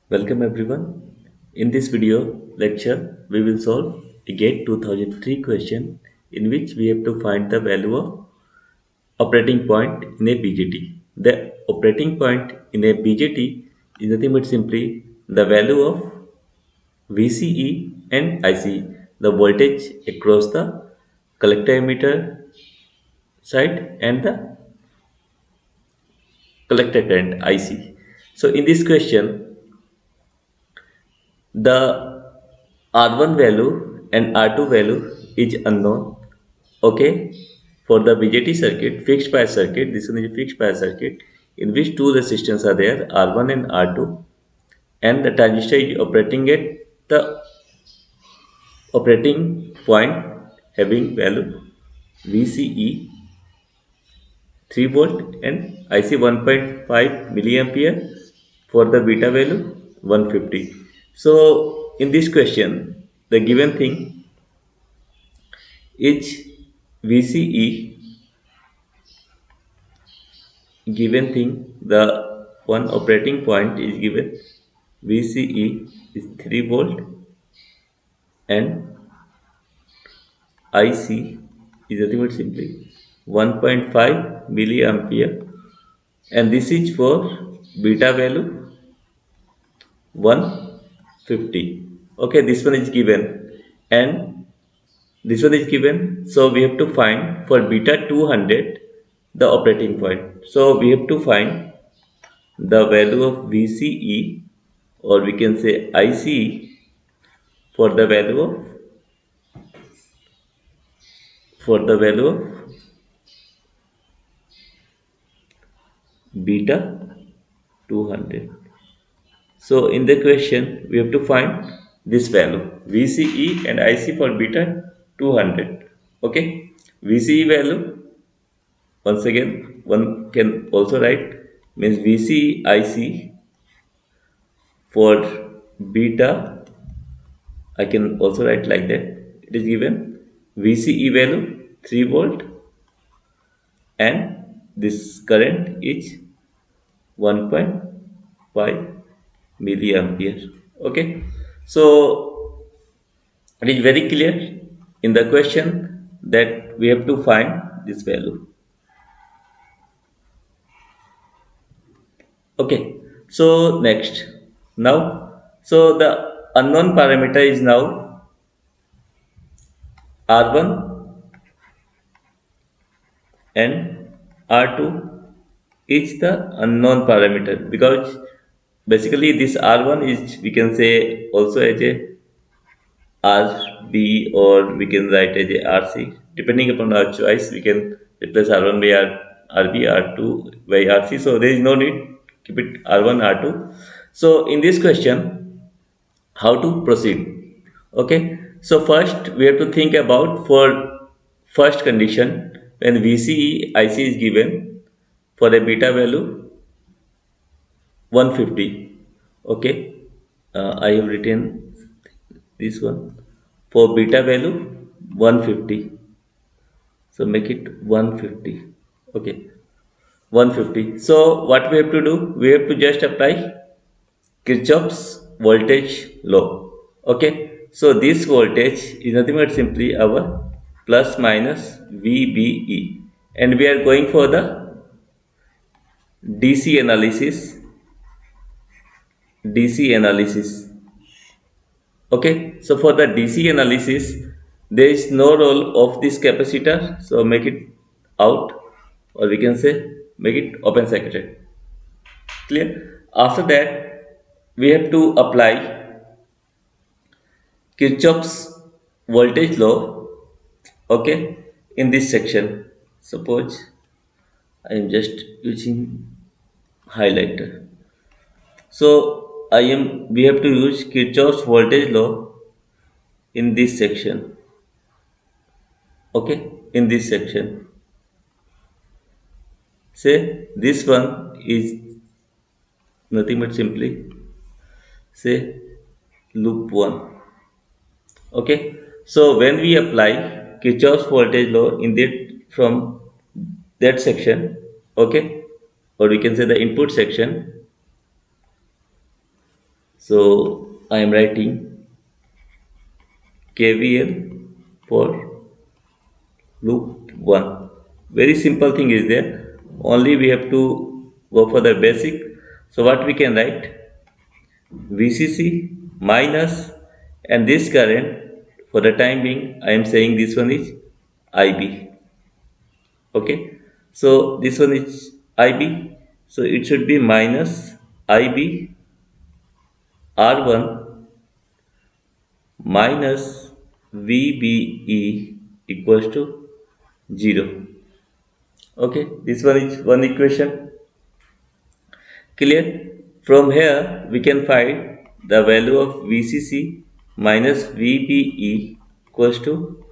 Welcome everyone. In this video lecture, we will solve a GATE 2003 question in which we have to find the value of operating point in a BJT. The operating point in a BJT is nothing but simply the value of VCE and ICE, the voltage across the collector emitter side and the collector current IC. So in this question, the R1 value and R2 value is unknown. Okay, for the BJT circuit, fixed bias circuit, this one is a fixed bias circuit in which two resistors are there, R1 and R2, and the transistor is operating at the operating point having value VCE 3 volt and IC 1.5 milliampere for the beta value 150. So in this question, the given thing is VCE, given thing the one operating point is given VCE is 3 volt and IC is nothing but simply 1.5 milliampere, and this is for beta value 150. Okay, this one is given and this one is given, so we have to find for beta 200 the operating point. So we have to find the value of VCE, or we can say ICE, for the value of for the value of beta 200. So in the question, we have to find this value VCE and IC for beta 200. Okay, VCE value, once again one can also write, means VCE IC for beta, I can also write like that. It is given VCE value 3 volt and this current is 1.5 milliampere. Okay, so it is very clear in the question that we have to find this value. Okay, so next, now, so the unknown parameter is now R1 and R2 is the unknown parameter, because basically this R1 is, we can say, also as a RB, or we can write as a RC. Depending upon our choice, we can replace R1 by RB, R2 by RC. So there is no need, keep it R1, R2. So in this question, how to proceed? Okay, so first we have to think about for first condition when VCE IC is given for a beta value 150. Okay, I have written this one for beta value 150, so make it 150. Okay, 150. So what we have to do, we have to just apply Kirchhoff's voltage law. Okay, so this voltage is nothing but simply our plus minus VBE, and we are going for the DC analysis. DC analysis. Okay, so for the DC analysis, there is no role of this capacitor, so make it out, or we can say make it open circuited. Clear? After that, we have to apply Kirchhoff's voltage law. Okay, in this section, suppose I am just using highlighter. So we have to use Kirchhoff's voltage law in this section. Okay, in this section, say this one is nothing but simply say loop 1. Okay, so when we apply Kirchhoff's voltage law in that, from that section, okay, or we can say the input section, So I am writing KVL for loop 1. Very simple thing is there. Only we have to go for the basic. So what we can write? VCC minus, and this current, for the time being I am saying this one is IB. Okay. So this one is IB. So it should be minus IB R1 minus VBE equals to 0. Okay, this one is one equation. Clear? From here we can find the value of VCC minus VBE equals to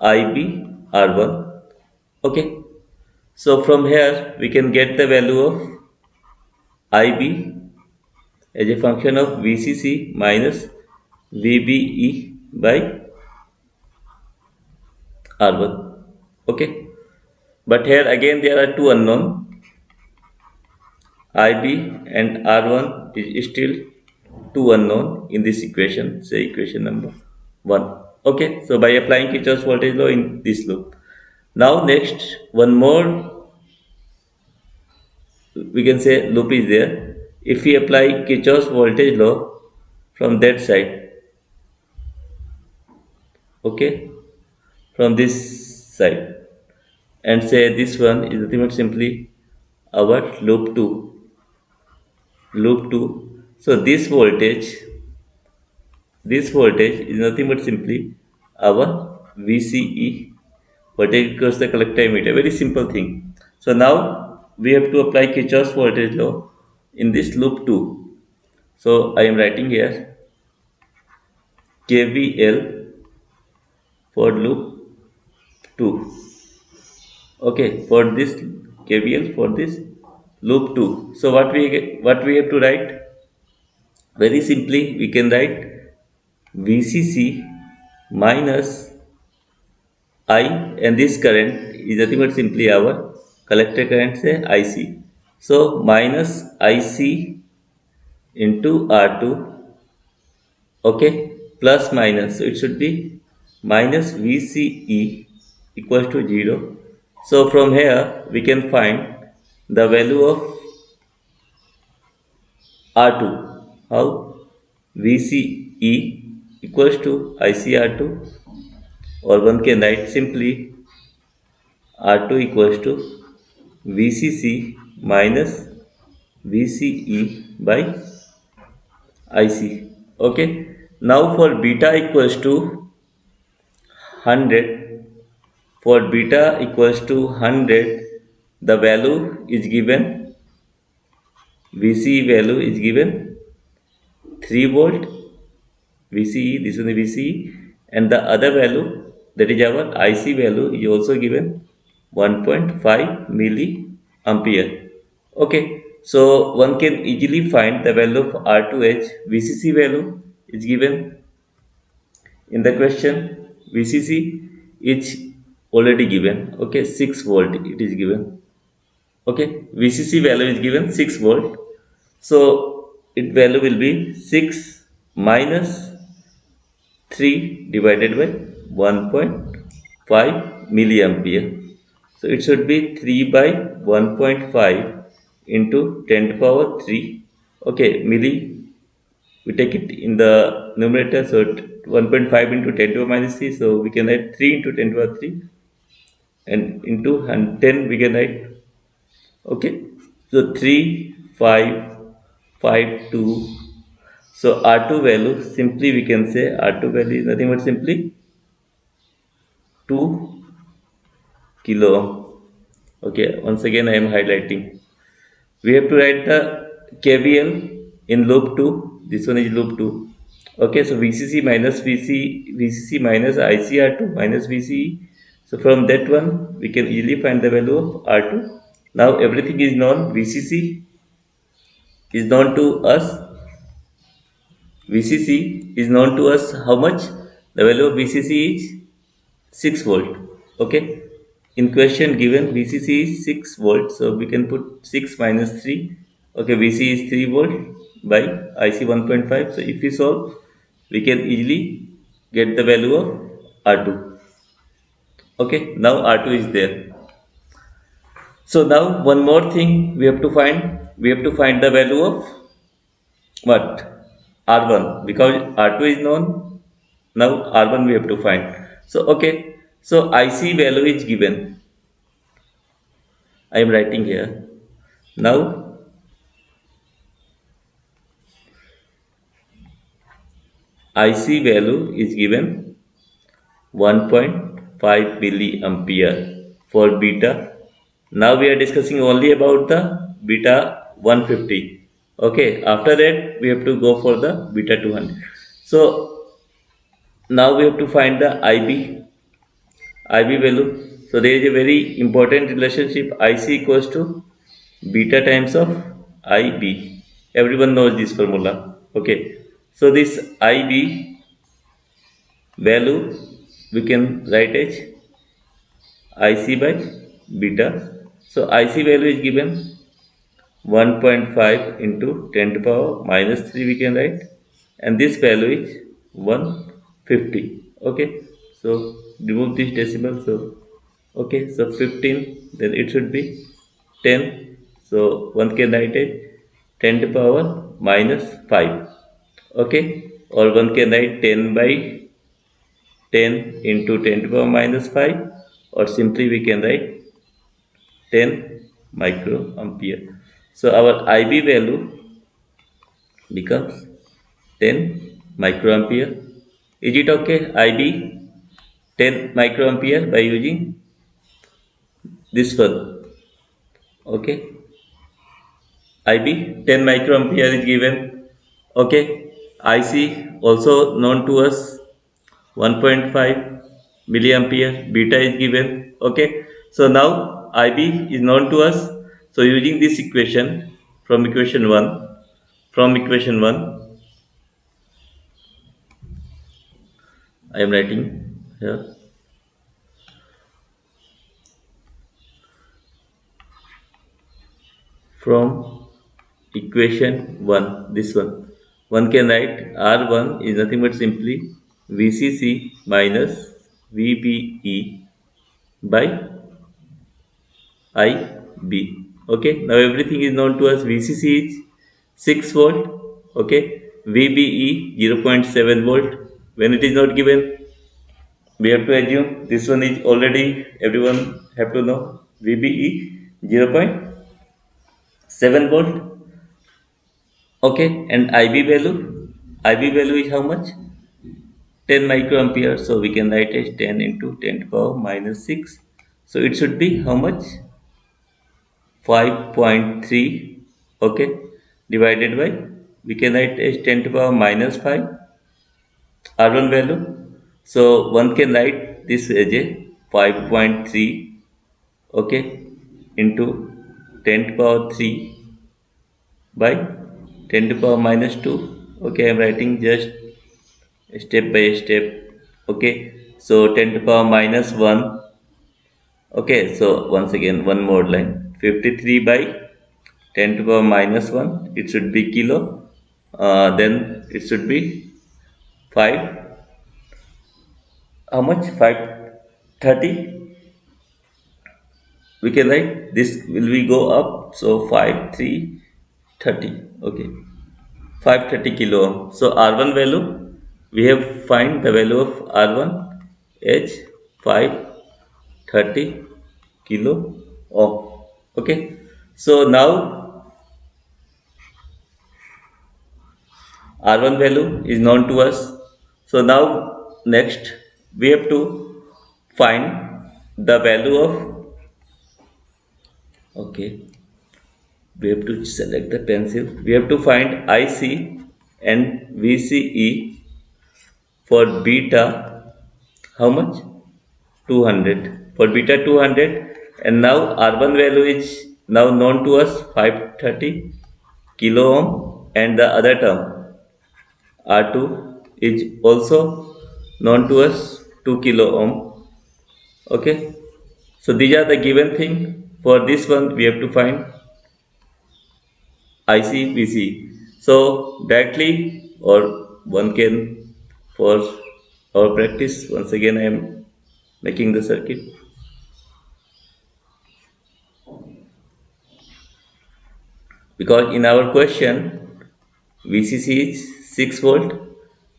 IB R1. Okay, so from here we can get the value of IB as a function of VCC minus VBE by R1. Okay, but here again there are two unknown, IB and R1 is still two unknown in this equation, say equation number 1. Okay, so by applying Kirchhoff's voltage law in this loop. Now next one more, we can say loop is there. If we apply Kirchhoff's voltage law from that side, okay, from this side, and say this one is nothing but simply our loop 2. So this voltage is nothing but simply our VCE, voltage across the collector emitter. Very simple thing. So now we have to apply Kirchhoff's voltage law in this loop 2. So I am writing here KVL for loop 2. Okay, for this KVL for this loop 2. So what we have to write? Very simply we can write VCC minus I, and this current is nothing but simply our collector current, say IC. So minus IC into R2, okay, plus minus. So it should be minus VCE equals to 0. So from here we can find the value of R2. How? VCE equals to ICR2, or one can write simply R2 equals to VCC minus VCE by IC. Okay. Now for beta equals to 100, for beta equals to 100, the value is given, VCE value is given 3 volt, VCE, this is the VCE, and the other value, that is our IC value, is also given 1.5 milliampere. Okay, so one can easily find the value of R2H. VCC value is given in the question. VCC is already given. Okay, 6 volt it is given. Okay, VCC value is given 6 volt. So its value will be 6 minus 3 divided by 1.5 milliampere. So it should be 3 by 1.5 into 10 to the power 3. Okay, milli, we take it in the numerator, so 1.5 into 10 to the power minus 3. So we can write 3 into 10 to the power 3, and into 10 we can write. Okay, so 3, 5, 5, 2. So R2 value, simply we can say R2 value is nothing but simply 2 kilo ohm. Okay, once again I am highlighting. We have to write the KVL in loop 2. This one is loop 2. Okay, so VCC minus VCC minus ICR2 minus VCE. So from that one we can easily find the value of R2. Now everything is known. VCC is known to us. VCC is known to us. How much? The value of VCC is 6 volt. Okay, in question given VCC is 6 volt, so we can put 6 minus 3. Okay, VC is 3 volt, by IC 1.5. So if we solve, we can easily get the value of R2. Okay, now R2 is there. So now one more thing we have to find. We have to find the value of what? R1, because R2 is known. Now R1 we have to find. So okay. So IC value is given. I am writing here. Now IC value is given 1.5 milliampere for beta. Now we are discussing only about the beta 150. Okay, after that we have to go for the beta 200. So now we have to find the IB value. So there is a very important relationship, IC equals to beta times of IB. Everyone knows this formula. Okay, so this IB value we can write as IC by beta. So IC value is given 1.5 into 10 to power minus 3 we can write, and this value is 150. Okay, so remove this decimal. So okay, so 15, then it should be 10. So one can write it 10 to power minus 5. Okay, or one can write 10 by 10 into 10 to power minus 5, or simply we can write 10 microampere. So our IB value becomes 10 microampere. Is it okay? IB 10 microampere by using this one. Okay, IB 10 microampere is given. Okay, IC also known to us 1.5 milliampere, beta is given. Okay, so now IB is known to us. So using this equation, from equation 1, from equation 1 I am writing here, from equation 1, this one can write R1 is nothing but simply VCC minus VBE by IB. Okay, now everything is known to us. VCC is 6 volt. Okay, VBE 0.7 volt. When it is not given, we have to assume this one is already, everyone have to know, VBE 0.7 volt. Okay, and IB value is how much? 10 microampere. So we can write as 10 into 10 to power minus 6. So it should be how much? 5.3. Okay, divided by, we can write as 10 to power minus 5 R1 value. So one can write this as a 5.3. Okay, into 10 to power 3 by 10 to power minus 2. Okay, I am writing just step by step. Okay, so 10 to power minus 1. Okay, so once again one more line, 53 by 10 to power minus 1, it should be kilo. Then it should be 5, how much? 530. We can write this, will we go up? So 5 3 30. Okay, 530 kilo ohm. So R1 value, we have find the value of R1 as 530 kilo ohm. Okay, so now R1 value is known to us. So now next we have to find the value of, okay, we have to select the pencil. We have to find IC and VCE for beta, how much? 200. For beta 200, and now R1 value is now known to us, 530 kilo ohm, and the other term R2 is also known to us, 2 kilo ohm. Okay, so these are the given thing. For this one we have to find IC VC. So directly, or one can, for our practice, once again I am making the circuit, because in our question VCC is 6 volt.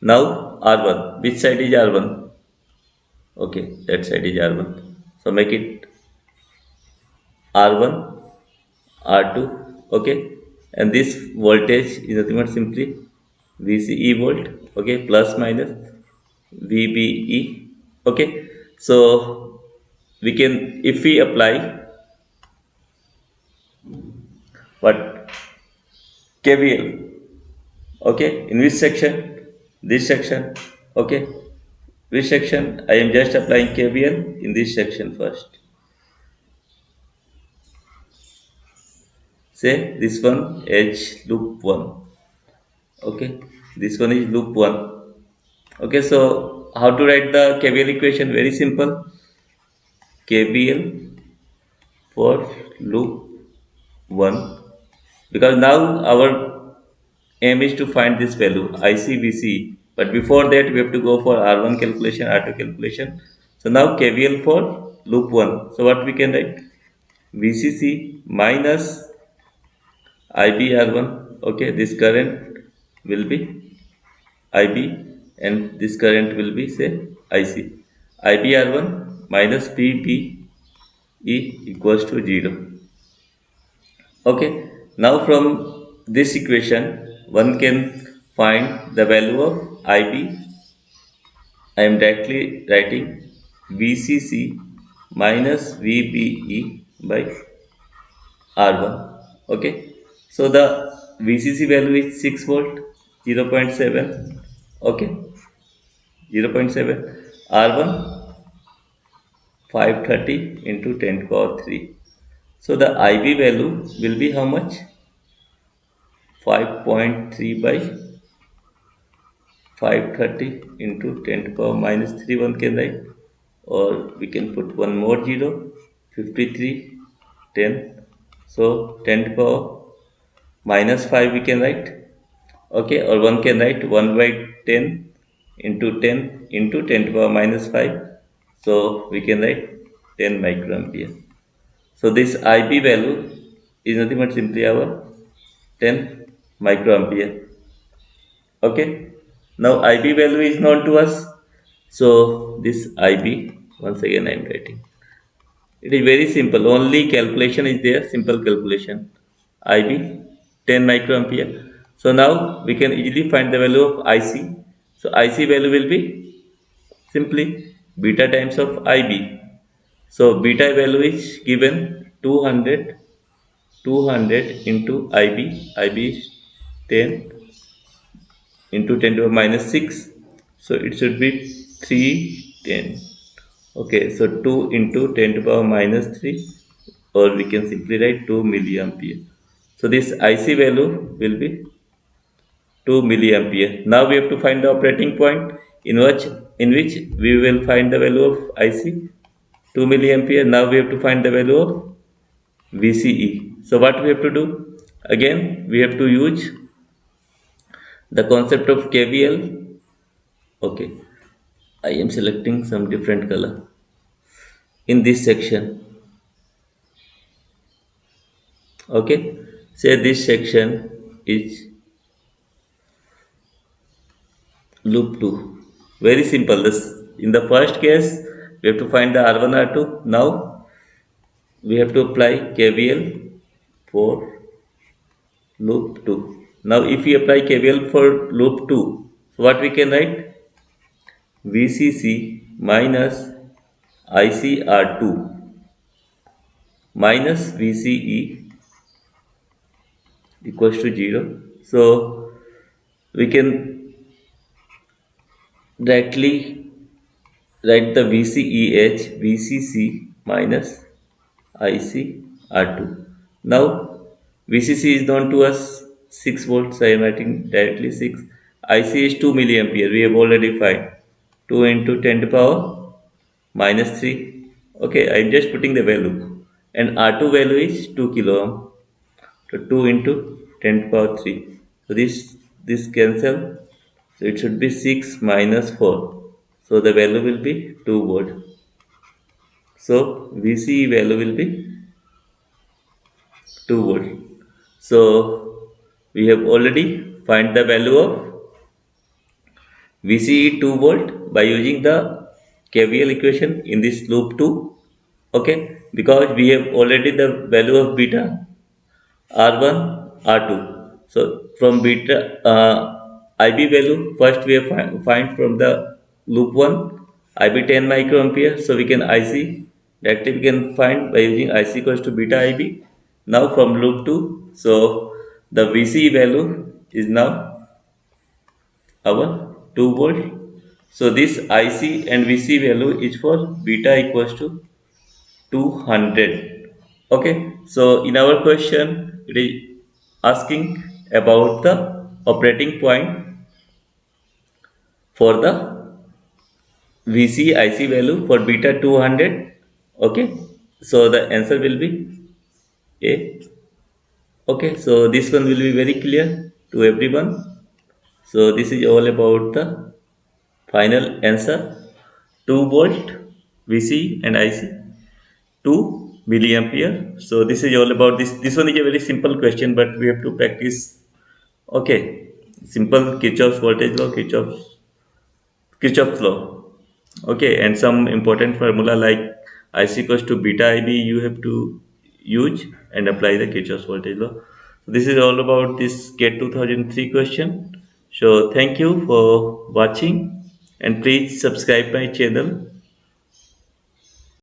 Now R1, which side is R1? Okay, that side is R1. So make it R1, R2, okay, and this voltage is nothing but simply VCE volt, okay, plus minus VBE, okay. So we can, if we apply what, KVL, okay, in which section? This section, okay. Which section? I am just applying KVL in this section first. Say this one H loop 1, okay, this one is loop 1. Okay, so how to write the KVL equation? Very simple. KVL for loop 1, because now our aim is to find this value ICVC, but before that we have to go for R1 calculation, R2 calculation. So now KVL for loop 1. So what we can write? VCC minus IBR1. Okay, this current will be IB, and this current will be say IC. IBR1 minus PBE equals to 0. Okay, now from this equation, one can find the value of IB. I am directly writing VCC minus VBE by R1. Okay, so the VCC value is 6 volt, 0.7. Okay, 0.7. R1 530 into 10 to power 3. So the IB value will be how much? 5.3 by 530 into 10 to power minus 3, one can write, or we can put one more 0, 53, 10. So 10 to power minus 5 we can write, okay, or one can write 1 by 10 into 10 into 10 to power minus 5. So we can write 10 microampere. So this IB value is nothing but simply our 10 microampere. Okay. Now IB value is known to us. So this IB, once again I am writing. It is very simple. Only calculation is there. Simple calculation. IB 10 microampere. So now we can easily find the value of IC. So IC value will be simply beta times of IB. So beta value is given 200, 200 into IB. IB is 10 into 10 to the minus 6. So it should be 310. Okay, so 2 into 10 to the power minus 3, or we can simply write 2 milliampere. So this IC value will be 2 milliampere. Now we have to find the operating point in which we will find the value of IC 2 milliampere. Now we have to find the value of VCE. So what we have to do? Again, we have to use the concept of KVL. Okay, I am selecting some different color in this section. Okay, say this section is loop 2. Very simple. This, in the first case we have to find the R1, R2. Now we have to apply KVL for loop 2. Now if we apply KVL for loop 2, so what we can write? VCC minus ICR2 minus VCE equals to 0. So we can directly write the VCEH VCC minus ICR2. Now VCC is known to us 6 volts. I am writing directly 6. IC is 2 milliampere. We have already found 2 into 10 to the power minus 3. Okay, I am just putting the value. And R2 value is 2 kilo ohm. So 2 into 10 to the power 3. So this cancel. So it should be 6 minus 4. So the value will be 2 volt. So VCE value will be 2 volt. So we have already find the value of VCE 2 volt by using the KVL equation in this loop 2. Okay, because we have already the value of beta R1, R2. So from beta IB value, first we have find from the loop 1 IB 10 microampere. So we can IC directly we can find by using IC equals to beta IB. Now from loop 2, so the VC value is now our 2 volt. So this IC and VC value is for beta equals to 200. Okay, so in our question it is asking about the operating point for the VC IC value for beta 200. Okay, so the answer will be A. Okay, so this one will be very clear to everyone. So this is all about the final answer. 2 volt VC and IC, 2 milliampere. So this is all about this. This one is a very simple question, but we have to practice. Okay, simple Kirchhoff's voltage law, Kirchhoff's law. Okay, and some important formula like IC equals to beta IB you have to use and apply the Kirchhoff's voltage law. So this is all about this GATE 2003 question. So thank you for watching and please subscribe my channel